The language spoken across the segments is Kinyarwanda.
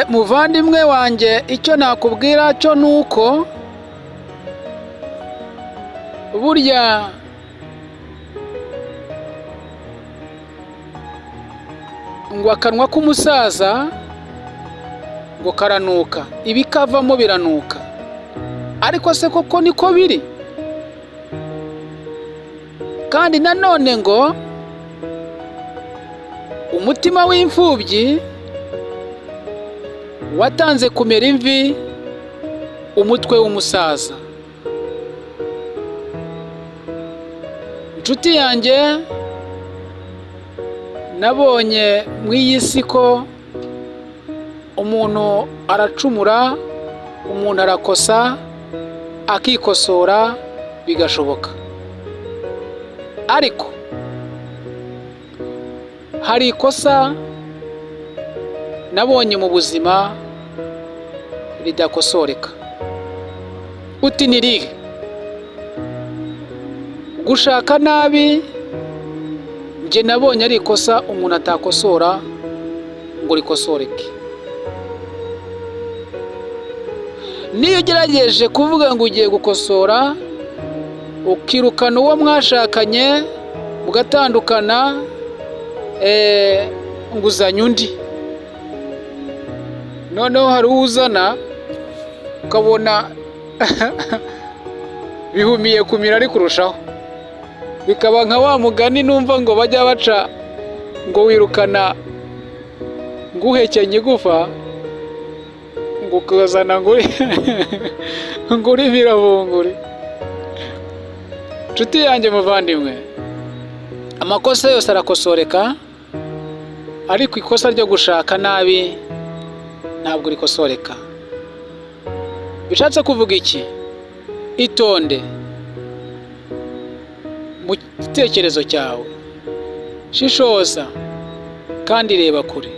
muvandimwe wanjye, icyo nakubwira cyo nuko burya ngo akanwa k'umusaza ngo karanuka, ibikavamo biranuka. Ariko se koko niko biri? Kandi nanone ngo umutima w'imfubyi watanze kumera imvi umutwe w'umusaza. Inshuti yanjye, nabonye mu iyi si ko umuntu aracumura, umuntu arakosa, akikosora bigashoboka. Ariko hari ikosa nabonye mu buzima ridakosoreka. Uti ni irihe? Gushaka nabi njye nabonye ari ikosa umuntu atakosora ngo rikosoreke. Niyo ugerageje kuvuga ngo ugiye gukosora, ukirukana uwo mwashakanye mugatandukana, ngo uzanye undi, noneho hari uzana ukabona bihumiye kumira ari kurushaho. Bikaba nka wa mugani numva ngo bajya baca ngo wirukana ngo uhekenye igufa, ngo ukazana ngo uri birabunguri. Nshuti yanjye, muvandimwe, amakosa yose arakosoreka, ariko ikosa ryo gushaka nabi ntabwo rikosoreka. Bishatse kuvuga iki? Itonde mu gitekerezo cyawe, shishoza kandi reba kure.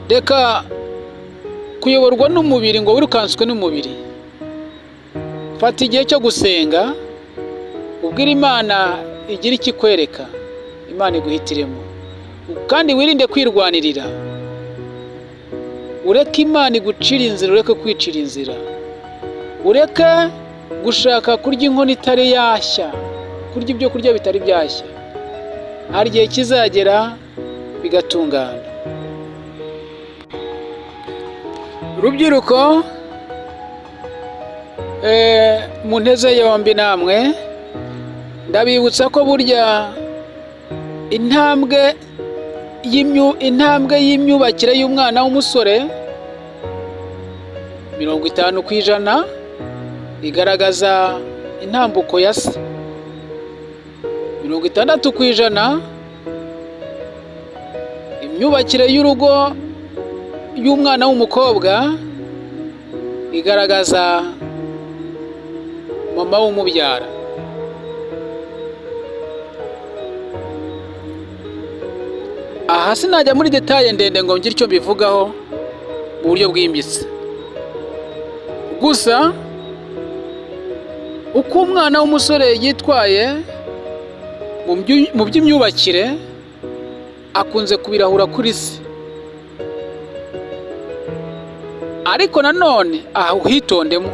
Reka kuyoborwa n'umubiri ngo wirukanswe n'umubiri. Fata igihe cyo gusenga, ubwire Imana igira ikikwereka, Imana iguhitiremo. Kandi wirinde kwirwanirira, ureke Imana igucira inzira, ureke kwicira inzira. Ureke gushaka kurya inkono itari yashya, kurya ibyo kurya bitari byashya. Hari igihe kizagera bigatungana. Rubyiruko, mu nteze yombi namwe, ndabibutsa ko burya intambwe y'imyubakire y'umwana w'umusore 50% igaragaza intambuko ya se. 60% imyubakire y'urugo y'umwana w'umukobwa igaragaza mama w'umubyara. Aha sinajya muri detaye ndende ngo ngire icyo mbivugaho mu buryo bwimbitse. Gusa uko umwana w'umusore yitwaye mu by'imyubakire akunze kubirahura kuri se. Ariko nanone aha uhitondemo,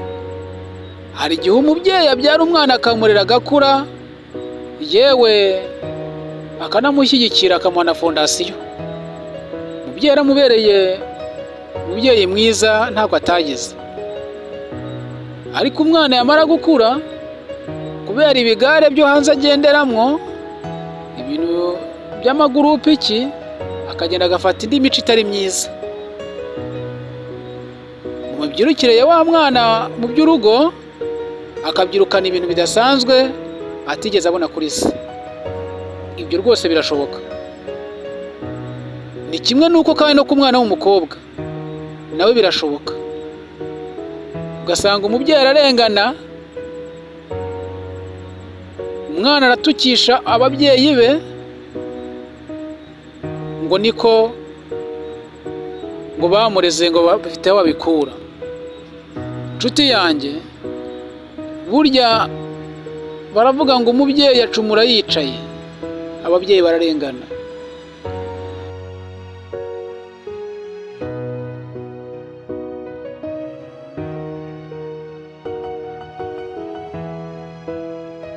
hari igihe umubyeyi abyara umwana akamurera agakura, yewe akanamushyigikira, akamuha na fondasiyo. Umubyeyi aramubereye umubyeyi mwiza, ntabwo atagize. Ariko umwana yamara gukura, kubera ibigare byo hanze agenderamwo, ibintu by'amagurupe iki, akagenda agafata indi mico itari myiza. Mu mibyirukire ya wa mwana mu by'urugo, akabyirukana ibintu bidasanzwe atigeze abona kuri se. Ibyo rwose birashoboka. Ni kimwe nuko kandi no ku mwana w'umukobwa nawe birashoboka. Ugasanga umubyeyi ararengana, umwana aratukisha ababyeyi be, ngo niko ngo bamureze, ngo bafite aho babikura. Nshuti yanjye, burya baravuga ngo umubyeyi acumura yicaye, ababyeyi bararengana.